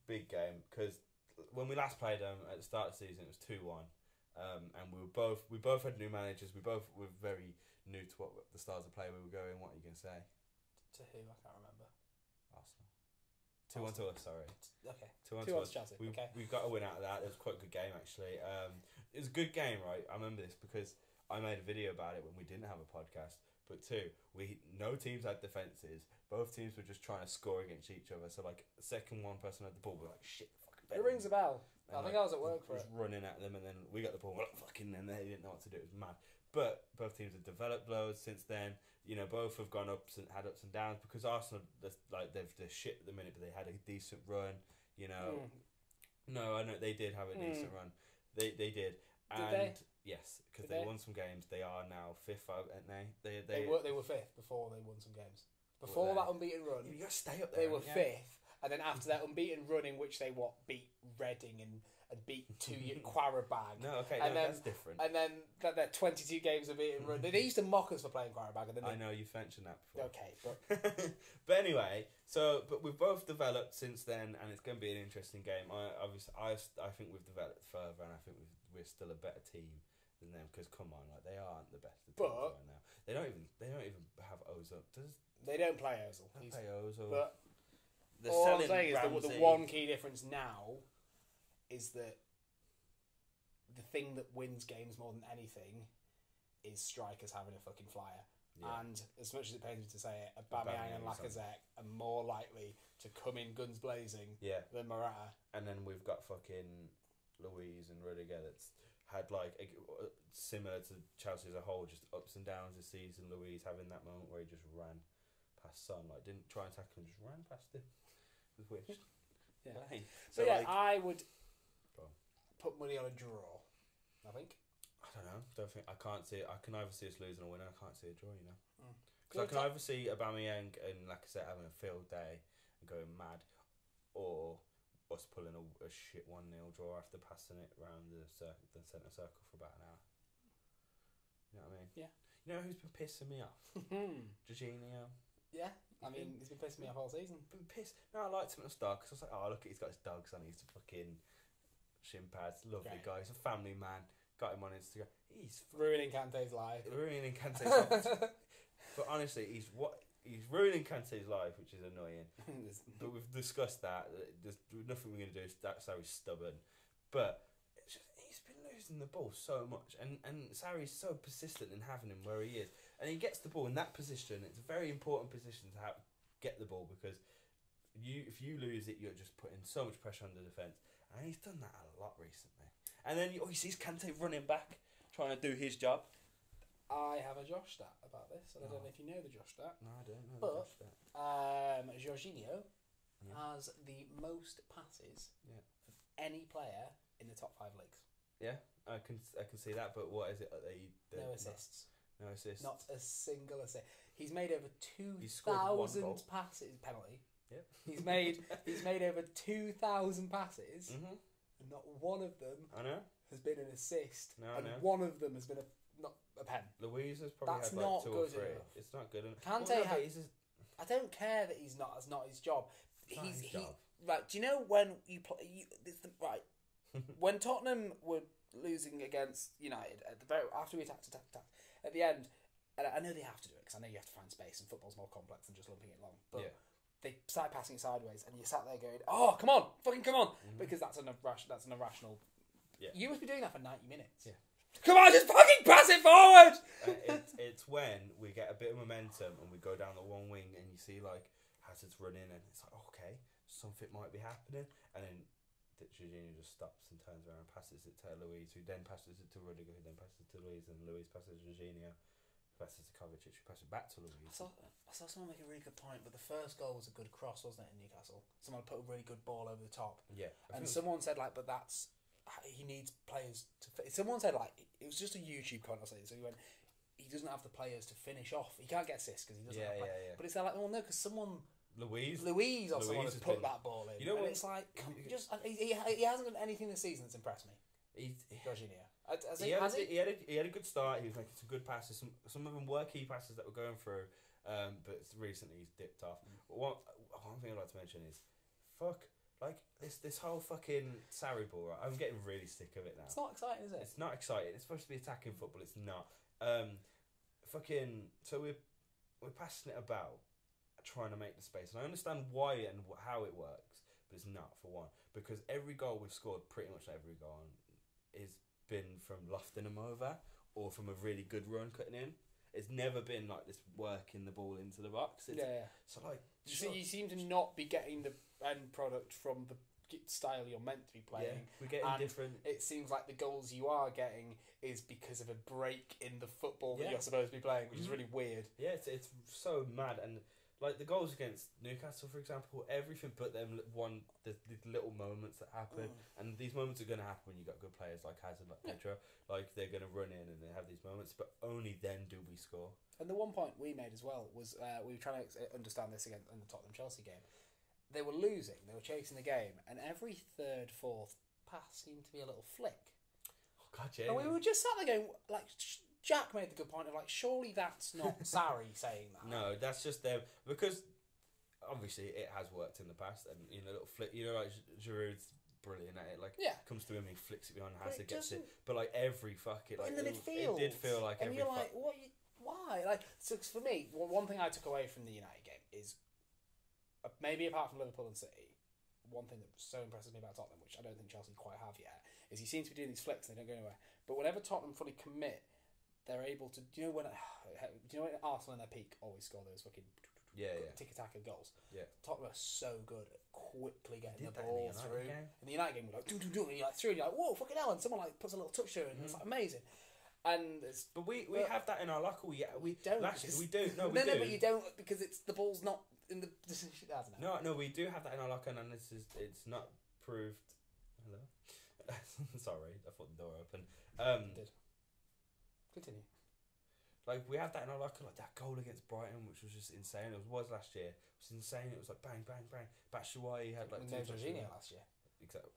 big game because when we last played them at the start of the season, it was 2-1, and we both had new managers. We both were very new to what the styles of play we were going. What are you going to say? To who? I can't remember. Arsenal. 2-1 to us. Sorry. Okay. 2-1 to us. Chelsea. Okay. We got a win out of that. It was quite a good game actually. It was a good game, right? I remember this because I made a video about it when we didn't have a podcast. But no teams had defences. Both teams were just trying to score against each other. So like, the second one person had the ball, we're like, shit, fucking. It rings a bell. And I think I was at work for it. Running at them, and then we got the ball, we're like, fucking, and they didn't know what to do. It was mad. But both teams have developed loads since then. You know, both have gone had ups and downs because Arsenal, they're shit at the minute, but they had a decent run. You know, no, I know they did have a decent run. They did. And they? Yes, because Did they they? won some games. They are now fifth, aren't they? They were fifth before they won some games. Before that unbeaten run, you got to stay up there. they were fifth, and then after that unbeaten run in which they beat Reading and beat Quarabag. No, okay, and then, that's different. And then that 22 games of beaten run. They used to mock us for playing Quarabag. And then I know you've mentioned that before. Okay, but but anyway, but we've both developed since then, and it's going to be an interesting game. I think we've developed further, and I think we're still a better team than them. Because come on, like they aren't the best of teams right now. They don't even have Ozil. They don't play Ozil. They play Ozil. But they're all I'm saying is Ramsey. the one key difference now is that the thing that wins games more than anything is strikers having a fucking flyer. Yeah. And as much as it pains me to say it, Aubameyang and Lacazette are more likely to come in guns blazing than Morata. And then we've got fucking Louise and Rudiger that's had like similar to Chelsea as a whole, just ups and downs this season. Louise having that moment where he just ran past Son, like didn't try and tackle him, just ran past him. It was weird. Yeah. So yeah, like, I would put money on a draw. I think. I don't know. I can't see it. I can either see us losing or winning. I can't see a draw. You know. Because I can either see Aubameyang and Lacazette having a field day and going mad, or us pulling a shit 1-0 draw after passing it around the centre circle for about an hour. You know what I mean? Yeah. You know who's been pissing me off? Jorginho. Yeah. I mean, he's been pissing me off all season. Been pissed. No, I liked him at the start because I was like, oh look, he's got his dogs on. He's fucking shin pads. Lovely guy. He's a family man. Got him on Instagram. He's ruining Kante's life. Ruining Kante's life. But honestly, he's ruining Kante's life, which is annoying. But we've discussed that. There's nothing we're going to do. That's how he's stubborn. But it's just, he's been losing the ball so much. And Sarri's so persistent in having him where he is. And he gets the ball in that position. It's a very important position to get the ball because if you lose it, you're just putting so much pressure on the defence. And he's done that a lot recently. And then he sees Kante running back, trying to do his job. I have a Josh stat about this, and I don't know if you know the Josh stat. No, I don't know the Josh stat. Jorginho has the most passes of any player in the top 5 leagues. Yeah, I can see that, but what is it? No assists. No assists. Not a single assist. He's made over 2,000 passes. Penalty. Yep. He's made over 2,000 passes, and not one of them has been an assist, and one of them has been not a pen. Louise has probably That's had like not 2 good or 3. enough. It's not good enough. Kante I don't care that he's not. It's not his job. Right. Do you know when you play? Right. When Tottenham were losing against United at the very after we attacked at the end, and I know they have to do it because I know you have to find space and football's more complex than just lumping it long. But they started passing it sideways, and you sat there going, "Oh, come on, fucking come on," because that's an irrational. Yeah. You must be doing that for 90 minutes. Yeah. Come on, just fucking pass it forward! It's when we get a bit of momentum and we go down the one wing and you see like Hazard's running and it's like, okay, something might be happening. And then Jorginho just stops and turns around and passes it to Louise, who then passes it to Rudiger, who then passes it to Louise, and Louise passes to Jorginho, passes to Kovacic, who passes it back to Louise. I saw someone make a really good point, but the first goal was a good cross, wasn't it, in Newcastle? Someone put a really good ball over the top. Yeah. And someone said, like, but that's... He needs players to... Someone said, like, it was just a YouTube comment or something, so he went, he doesn't have the players to finish off. He can't get assists because he doesn't have players. Yeah. But it's like, well, no, because someone... Louise or someone has put that ball in. You know what? It's like, he hasn't done anything this season that's impressed me. Jorginho. He had a good start. He was making some good passes. Some of them were key passes that were going through, but recently he's dipped off. But one thing I'd like to mention is, like this whole fucking Sarri ball. Right? I'm getting really sick of it now. It's not exciting, is it? It's not exciting. It's supposed to be attacking football. It's not. So we're passing it about, trying to make the space, and I understand why and how it works, but it's not, for one, because every goal we've scored, pretty much every goal, has been from lofting them over or from a really good run cutting in. It's never been like this working the ball into the box. So like, so you seem to not be getting the end product from the style you're meant to be playing. We're getting and different. It seems like the goals you are getting is because of a break in the football that Yeah. you're supposed to be playing, which is really weird. Yeah, it's so mad, and like the goals against Newcastle, for example, everything but them the little moments that happen, and these moments are going to happen when you got good players like Hazard, like Pedro, like they're going to run in and they have these moments, but only then do we score. And the one point we made as well was we were trying to understand this again in the Tottenham-Chelsea game. They were losing, they were chasing the game, and every third, fourth pass seemed to be a little flick. Oh God, yeah. And we were just sat there going, like, Jack made the good point of, like, surely that's not Sarri saying that. No, that's just them, because obviously it has worked in the past, and little flick, like Giroud's brilliant at it. Like, comes to him, he flicks it behind Hazard, gets it. But like every like in the midfield, it did feel like and every. you're like, why? Like, so for me, one thing I took away from the United game is maybe apart from Liverpool and City, one thing that so impresses me about Tottenham, which I don't think Chelsea quite have yet, is he seems to be doing these flicks and they don't go anywhere. But whenever Tottenham fully commit, they're able to. Do you know when Arsenal in their peak always score those fucking tiki-taka goals? Yeah. Tottenham are so good at quickly getting the Did that ball in the through. United game? In the United game, we're like and you're like through, and you're like, whoa, fucking hell, and someone like puts a little touch through it, and it's like amazing. And it's, but we have that in our locker. We don't. We do. No, we no, do. but you don't because the ball's not in the position. I don't know. No, we do have that in our locker, and it's not proved. Hello. Sorry, I thought the door opened. Did. Continue. Like we have that in our locker, like that goal against Brighton, which was just insane. It was last year. It was insane. It was like bang, bang, bang. Batshuayi had like no Jorginho last year. Exactly.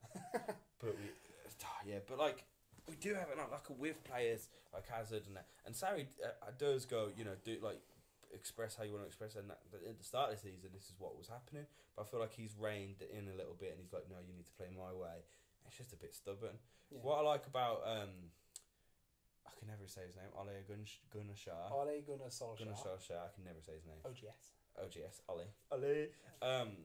But like we do have it in our locker with players like Hazard and that. And Sarri does go, do like express how you want to express it. And that, at the start of the season, this is what was happening. But I feel like he's reined it in a little bit, and he's like, no, you need to play my way. It's just a bit stubborn. Yeah. What I like about I can never say his name. Ole Gunnar Solskjær. Gunnar Solskjær. I can never say his name. OGS. Ole.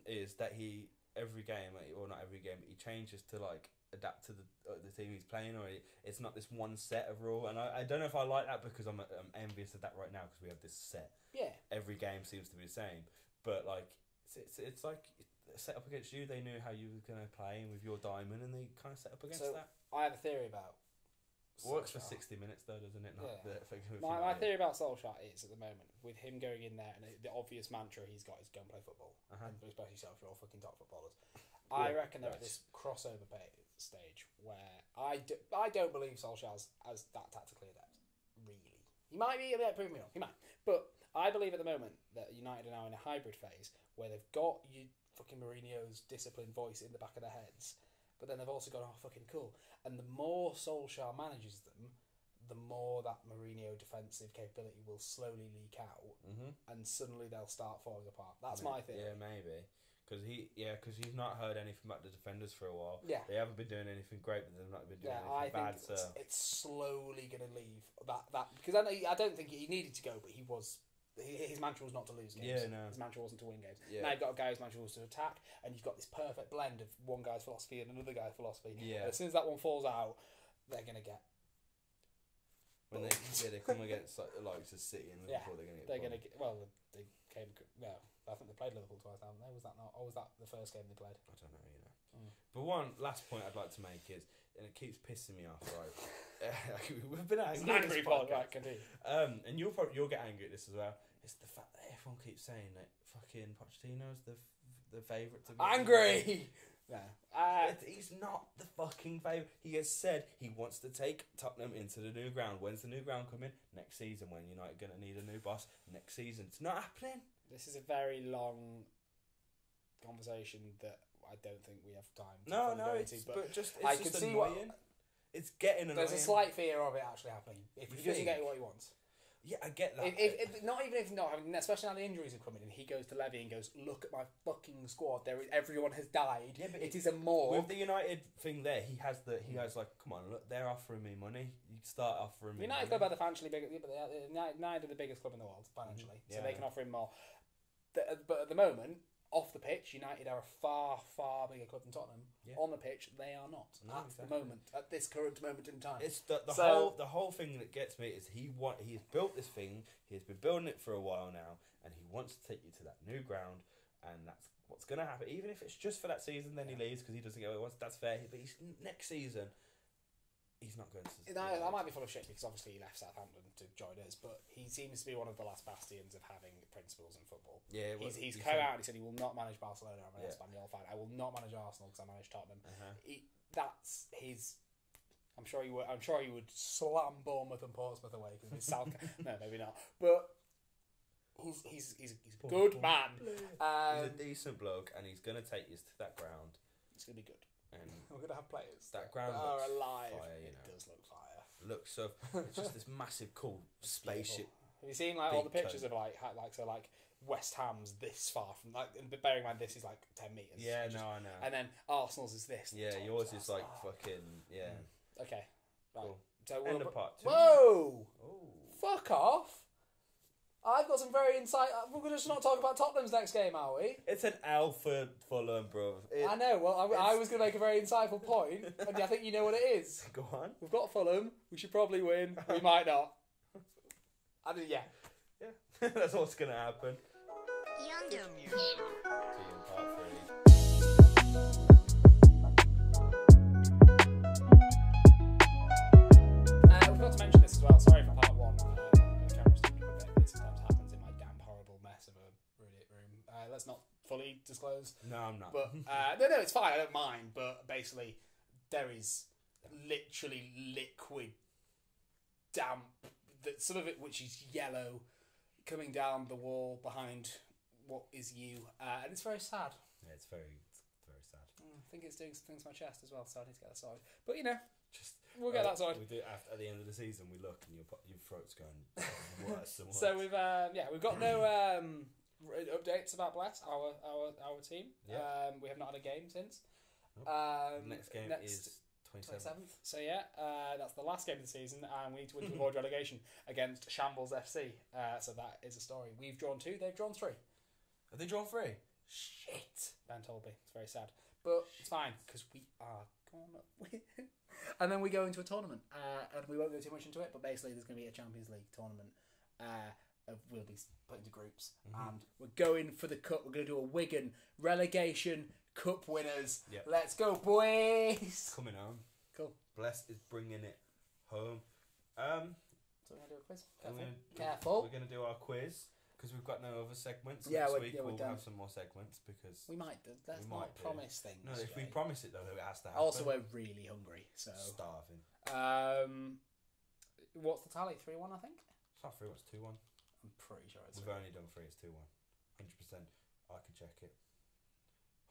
Is that he every game, or not every game, but he changes to like adapt to the team he's playing, or it's not this one set of rule. And I don't know if I like that because I'm envious of that right now because we have this set. Yeah. Every game seems to be the same, but like it's like set up against you. They knew how you were going to play, and with your diamond, and they kind of set up against that. I have a theory about. Works for 60 minutes though, doesn't it? My theory about Solskjær is at the moment with him going in there and the obvious mantra he's got is go and play football, and especially Solskjær, all fucking top footballers. I reckon they're at this crossover stage where I don't believe Solskjær's as that tactically adept. Really, he might be. Prove me wrong. He might, but I believe at the moment that United are now in a hybrid phase where they've got fucking Mourinho's disciplined voice in the back of their heads. But then they've also gone, fucking cool. And the more Solskjær manages them, the more that Mourinho defensive capability will slowly leak out, and suddenly they'll start falling apart. That's my theory. Yeah, maybe. Because he's not heard anything about the defenders for a while. Yeah. They haven't been doing anything great, but they've not been doing anything bad. I think it's slowly going to leave that because I don't think he needed to go, but he was. His mantra was not to lose games. Yeah, no. His mantra wasn't to win games. Yeah. Now you've got a guy whose mantra was to attack, and you've got this perfect blend of one guy's philosophy and another guy's philosophy. Yeah. As soon as that one falls out, they're going to get. When they come against like to City and Liverpool, they're going to get. Well, they came. Well, I think they played Liverpool twice, haven't they? Was that not? Or was that the first game they played? I don't know. But one last point I'd like to make is, and it keeps pissing me off, right? We've been angry pod, right? Continue. And you'll get angry at this as well. It's the fact that everyone keeps saying that fucking Pochettino's the favourite to be angry. No, he's not the fucking favourite. He has said he wants to take Tottenham into the new ground. When's the new ground coming? Next season. When United going to need a new boss? Next season. It's not happening. This is a very long conversation that I don't think we have time to go into. But it's I just can see annoying. It's getting annoying. There's a slight fear of it actually happening if he doesn't get what he wants. Yeah, I get that. Especially now the injuries have come in, and he goes to Levy and goes, "Look at my fucking squad. Everyone has died. Yeah, but it is a morgue." With the United thing, there he has like, come on, look, they're offering me money. You start offering me. United club are the financially big, but United are the biggest club in the world financially, so they can offer him more. But at the moment, off the pitch, United are a far, far bigger club than Tottenham. Yeah. On the pitch, they are not the moment, at this current moment in time. It's the whole thing that gets me is he's built this thing. He's been building it for a while now, and he wants to take you to that new ground, and that's what's going to happen. Even if it's just for that season, then he leaves because he doesn't get what he wants. That's fair. But next season, he's not going to. I might be full of shit because obviously he left Southampton to join us, but he seems to be one of the last bastions of having principles in football. Yeah, well, he's come out and he said he will not manage Barcelona. I'm an Espanyol fan. I will not manage Arsenal because I manage Tottenham. That's his. I'm sure he would slam Bournemouth and Portsmouth away because he's South. No, maybe not. But he's a good man. He's a decent bloke, and he's going to take you to that ground. It's going to be good. And we're going to have players that ground are looks alive. Fire, It does look fire. Looks so. It's just this massive, cool spaceship. Have you seen all the pictures of like West Ham's this far from and bearing in mind this is like 10 meters. Yeah, no, I know. And then Arsenal's is this. Yeah, yours is like fucking Okay, right. Cool. So End of part 2. Whoa! Oh. Fuck off! I've got some very insight. We're going to just not talk about Tottenham's next game, are we? It's an L for Fulham, bro. I know. Well, I was going to make a very insightful point, and I think you know what it is. Go on. We've got Fulham. We should probably win. We might not. Yeah. That's what's going to happen. Yonder Music. See you in part 3. We forgot to mention this as well. Sorry for part 1. The camera's doing a bit. This sometimes happens in my damn horrible mess of a Reddit room. Let's not fully disclose. No, I'm not. But no, it's fine. I don't mind. But basically, there is literally liquid damp. Some of it, which is yellow, coming down the wall behind what is you, and it's very sad. Yeah, it's very sad. I think it's doing some things to my chest as well, so I need to get that sorted. But Just we'll get that sorted. We do at the end of the season. We look and your throat's going worse and worse. So we've got no updates about Bless our team. Yeah. We have not had a game since. The next game is 27th. So that's the last game of the season, and we need to win to avoid relegation against Shambles FC. So that is a story. We've drawn 2, they've drawn 3. Have they drawn 3? Shit, Ben told me. It's very sad, but it's fine because we are gonna win. And then we go into a tournament, and we won't go too much into it. But basically, there's going to be a Champions League tournament. We'll be put into groups, and we're going for the cup. We're going to do a Wigan relegation cup winners. Yep. Let's go, boys! Coming home. Cool. Bless is bringing it home. So we're going to do a quiz. Careful. We're going to do our quiz because we've got no other segments. Yeah, Next we're week done. We'll have some more segments because We might do. Let's not promise things. No, if we Jay. promise it though, it has to happen. Also, we're really hungry, so Starving. what's the tally? 3-1, I think. It's not 3, it's 2-1. I'm pretty sure it's. We've only done 3, it's 2-1. 100%. I can check it.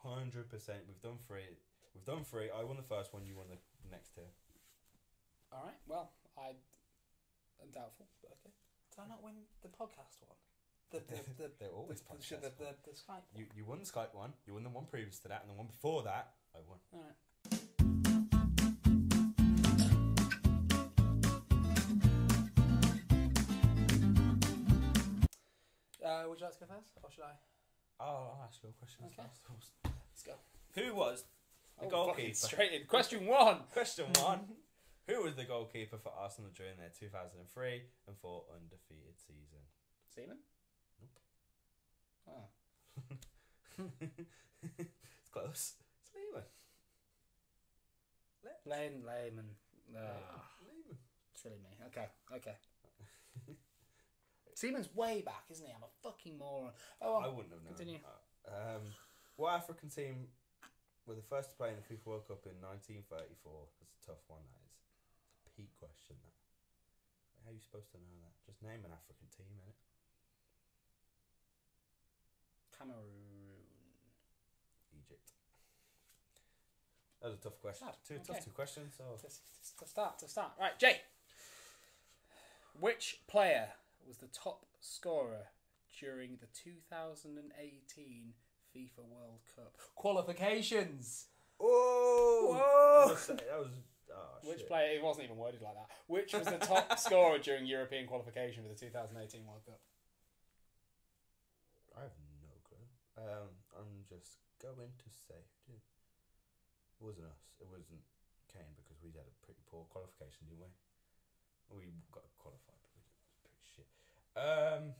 100%. We've done 3. We've done 3. I won the first one, you won the next 2. All right. Well, I'm doubtful, but okay. Did I not win the podcast one? They're always podcast ones. The Skype one. You won the Skype one, you won the one previous to that, and the one before that, I won. All right. Would you like to go first, or should I? I'll ask you a question Okay. first. Let's go. Who was the Fucking goalkeeper? straight in. Question 1. Question 1. Who was the goalkeeper for Arsenal during their 2003 and 4 undefeated season? Seaman? Nope. Oh. It's close. It's Lehman. Lehman. Lehman. Silly me. Okay. Seaman's way back, isn't he? I'm a fucking moron. Oh, I wouldn't have known. Continue. What African team were the first to play in the FIFA World Cup in 1934? That's a tough one, that is. It's a peak question, that. How are you supposed to know that? Just name an African team, innit? Cameroon. Egypt. That was a tough question. Okay. Tough 2 questions. So. To start. Right, Jay. Which player was the top scorer during the 2018 FIFA World Cup qualifications? Oh! That was Which shit. player? It wasn't even worded like that. Which was the top scorer during European qualification for the 2018 World Cup? I have no clue. I'm just going to say it wasn't us. It wasn't Kane because we had a pretty poor qualification, didn't we? We got qualified, but it was pretty shit. I'm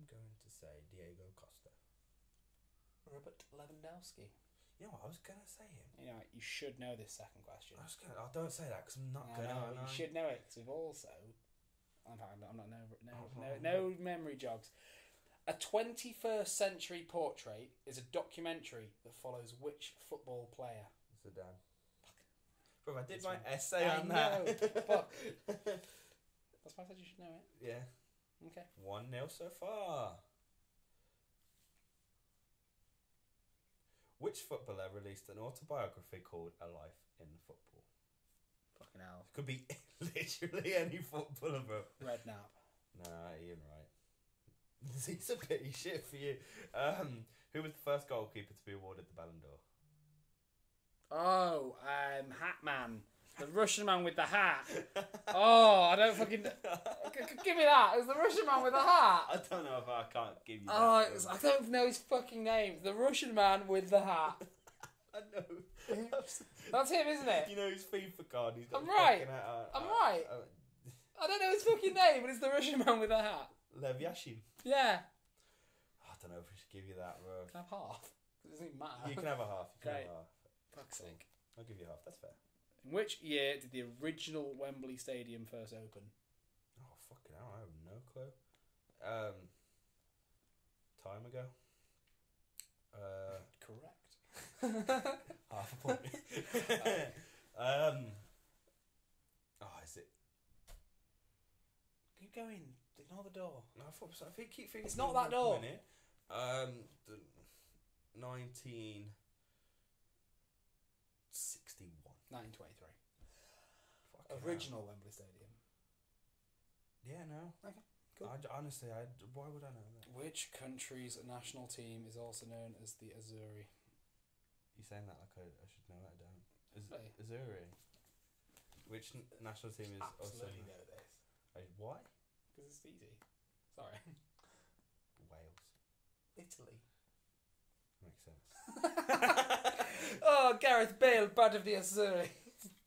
going to say Diego Costa. Robert Lewandowski. You know what? I was gonna say him. You know, you should know this second question. I don't say that because I'm not I good. know, Aren't I? you should know it because we've also. I'm not no memory jogs. A 21st century portrait is a documentary that follows which football player? Zidane. Bro, I did It's my right. essay I on know, that. fuck. That's why I said you should know it. Yeah. Okay. 1-0 so far. Which footballer released an autobiography called A Life in Football? Fucking hell. Could be literally any footballer, bro. Redknapp. Nah, Ian Wright. It's a pity shit for you. Who was the first goalkeeper to be awarded the Ballon d'Or? Oh, Hat Man. The Russian man with the hat. Oh, I don't fucking... Give me that. It was the Russian man with the hat. I don't know if I can't give you that. Oh, I don't know his fucking name. The Russian man with the hat. I know. That's him, isn't it? You know his FIFA card. He's got I'm the right. fucking hat. I'm right. I don't know his fucking name, but it's the Russian man with the hat. Lev Yashin. Yeah. I don't know if we should give you that, bro. Can I have half? It doesn't even matter. You can have a half. You can Great. have a half. Fuck's sake. I'll give you half. That's fair. In which year did the original Wembley Stadium first open? Oh, fucking hell. I have no clue. Time ago. Correct. Half a point. Is it? Keep going. Ignore the door. No, I thought so. I think keep thinking. It's not that door. 1961. 1923. Fucking Original Wembley Stadium. hell. Yeah, no. Okay, cool. Honestly, why would I know that? Which country's national team is also known as the Azzurri? You're saying that like I should know that, don't Really? Azzurri. Which national team is Absolutely also... know this. Why? Because it's easy. Sorry. Wales. Italy. Makes sense. Oh, Gareth Bale, bad of the Azzurri.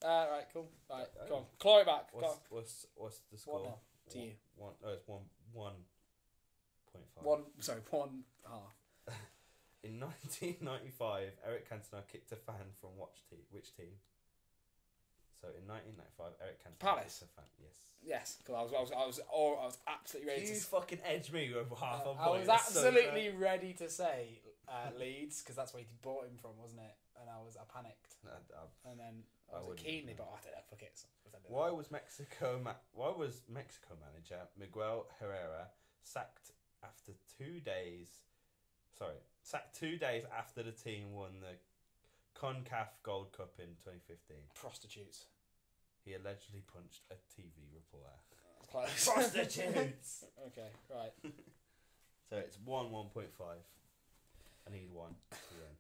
Right, cool. Right, come on. Claw it back. What's the score? 1-0 to you. It's 1.5. 1 half. In 1995, Eric Cantona kicked a fan from which team? So in 1995, Eric Cantona Palace. kicked a fan. Yes. Yes, because I was absolutely ready You to. fucking edged me over half a point. I was That's so absolutely ready to say Leeds because that's where he bought him from, wasn't it? And I panicked, and then I was keenly, but I don't know. Fuck it. Why was Mexico manager Miguel Herrera sacked 2 days? Sacked 2 days after the team won the CONCACAF Gold Cup in 2015. Prostitutes. He allegedly punched a TV reporter. Close. Prostitutes. Okay, right. So it's 1.5. I need 1 to win.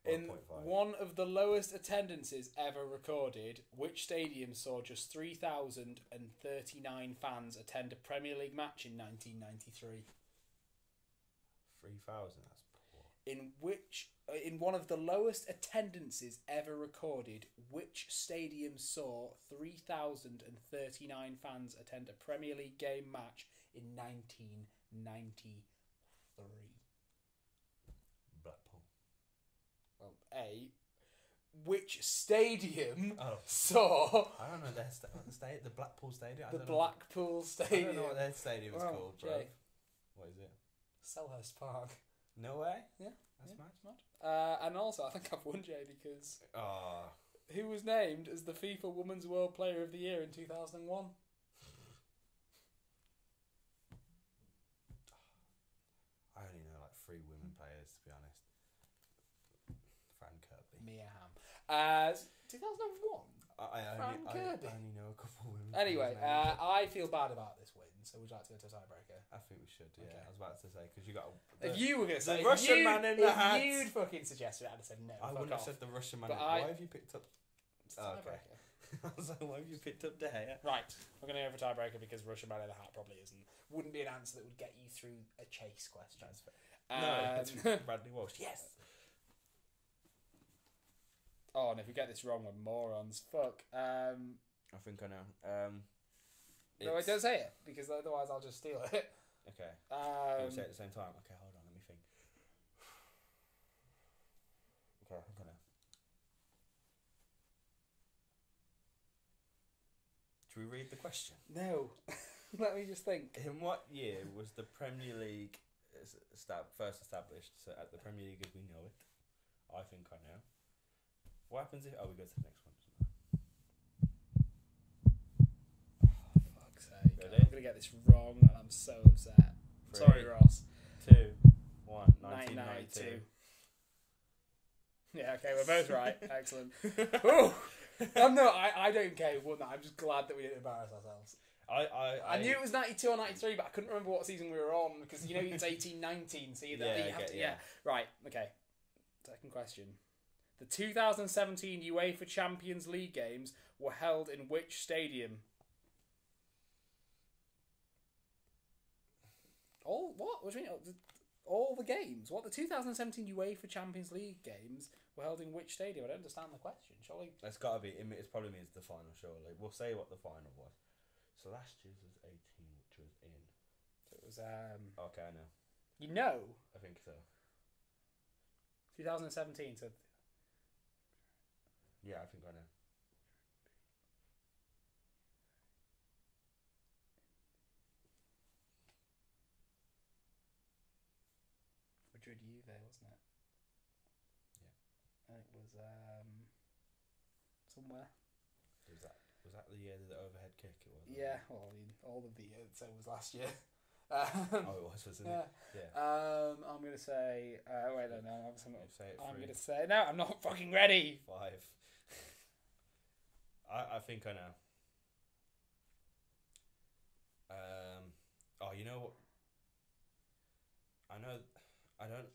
In 1.5. one of the lowest attendances ever recorded, which stadium saw just 3,039 fans attend a Premier League match in 1993? 3,000. That's poor. In one of the lowest attendances ever recorded, which stadium saw 3,039 fans attend a Premier League game match in 1993? Blackpool. Well, which stadium I saw don't know the Blackpool Stadium. the Blackpool Stadium? I don't know what their stadium is called, bro. Jay. What is it? Selhurst Park. No way. Yeah, That's mad. And also, I think I've won, Jay, because Ah. who was named as the FIFA Women's World Player of the Year in 2001? I only know like 3 women players, to be honest. Fran Kirby. Mia Hamm. 2001? I only know a couple women. Anyway, players' names. I feel bad about this win, so would you like to go to a tiebreaker? I think we should. Yeah, Okay. I was about to say because you got. If you were going to say Russian man in the hat. if you'd fucking suggested it, I'd have said no. I fuck wouldn't have off. said the Russian man. But Why have you picked up? It's a Oh, okay. tiebreaker. I was like, why have you picked up De Gea? Right, we're going to go for tiebreaker because Russian man in the hat probably wouldn't be an answer that would get you through a chase question. No, it's Bradley Walsh. Yes. Oh, and if we get this wrong, we're morons. Fuck. I think I know. No, I don't say it because otherwise I'll just steal it. Okay. Can we say it at the same time? Okay, hold on. Let me think. Should we read the question? No. Let me just think. In what year was the Premier League first established? So at the Premier League as we know it. I think I know. What happens if... Oh, we go to the next one. Fuck's sake. Ready? I'm going to get this wrong and I'm so upset. 3, Sorry, Ross. 2, 1. 1992. Yeah, okay, we're both right. Excellent. Ooh. I don't care who won that. I'm just glad that we didn't embarrass ourselves. I knew it was 92 or 93, but I couldn't remember what season we were on because you know it's 18-19, so you have to. Yeah. Right. Okay. Second question. The 2017 UEFA Champions League games were held in which stadium? All what? What do you mean? All the games? What? The 2017 UEFA Champions League games were held in which stadium? I don't understand the question. Surely. It's got to be. It probably means the final. Surely we'll say what the final was. So last year's was 18, which was in. So it was. Okay, I know. You know. I think so. 2017. So. Yeah, I think I know. Madrid Juve, wasn't it? Yeah. And it was somewhere. Was that the year of the overhead kick? It was. Yeah, well, I mean, all of the years. So it was last year. Oh, it was, wasn't yeah. it? Yeah. I'm gonna say. Wait, no. I'm Three. gonna say no. I'm not fucking ready. 5. I think I know. Oh, you know what? I know. I don't.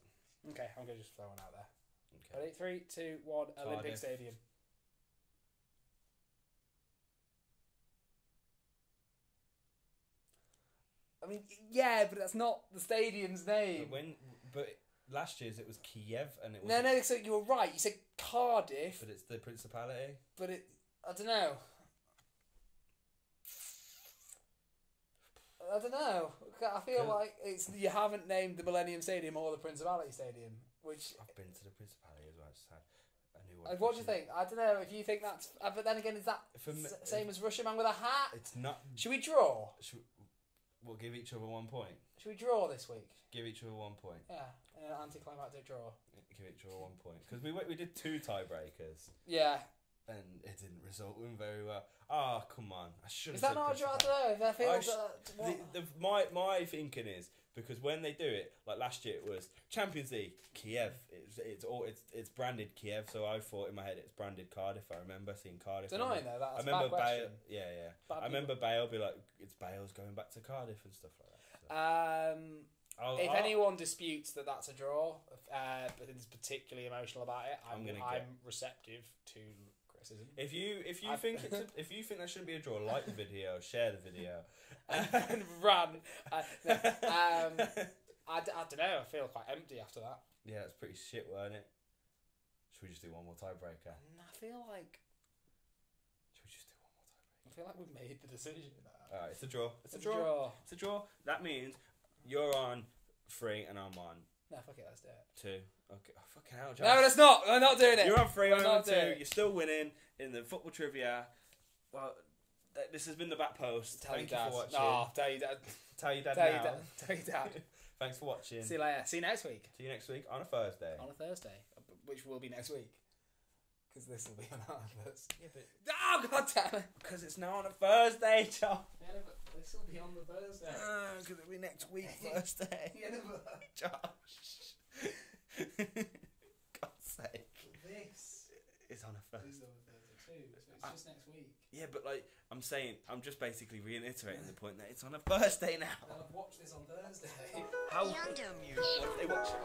Okay, I'm gonna just throw one out there. Okay. Ready? 3, 2, 1. Olympic Cardiff. Stadium. I mean, yeah, but that's not the stadium's name. But last year's it was Kiev, and it was. No. So you were right. You said Cardiff, But it's the Principality. but I don't know. I don't know. I feel like you haven't named the Millennium Stadium or the Principality Stadium, which. I've been to the Principality as well. I just had a new one. What do you think? I don't know if you think that's. But then again, is that same as Russian Man with a hat? It's not. Should we draw? We'll give each other 1 point. Should we draw this week? Give each other 1 point. Yeah, anticlimactic draw. Give each other 1 point because we did 2 tiebreakers. Yeah. And it didn't result in very well. Oh, come on! I should. Is that not a draw? I don't know. If that feels my thinking is because when they do it, like last year, it was Champions League Kiev. It's branded Kiev, so I thought in my head it's branded Cardiff. I remember seeing Cardiff. It's annoying though. That's I remember a bad question. Yeah. Bad I remember Bale be like, "It's Bale's going back to Cardiff" and stuff like So. that. So. If anyone disputes that that's a draw, but is particularly emotional about it, I'm receptive to criticism. If you think if you think that shouldn't be a draw, like the video, share the video, and run. I don't know. I feel quite empty after that. Yeah, it's pretty shit, weren't it? Should we just do one more tiebreaker? I feel like. Should we just do one more tiebreaker? I feel like we've made the decision. Alright, it's a draw. It's a draw. It's a draw. That means you're on 3 and I'm on No, fuck it. Let's do it. 2. Okay. Oh, fucking hell, Josh. No, let's not. We're not doing it. You're on 3. I'm on 2. doing it. You're still winning in the football trivia. Well, this has been the back post. Thank you for watching. Oh, tell your dad. Tell your dad Tell now. your dad. Tell your dad. Thanks for watching. See you later. See you next week. See you next week on a Thursday. On a Thursday, which will be next week. Because this will be on our Thursday. Yeah, but... Oh, God damn it. Because it's now on a Thursday, Josh. Yeah, but this will be on the Thursday. Because it'll be next week, Thursday. Yeah, but... Josh. God's sake. This is on a Thursday. is on a Thursday too, so it's just next week. Yeah, but like, I'm just basically reiterating the point that it's on a Thursday now. And I've watched this on Thursday. Yonder music. They watch it.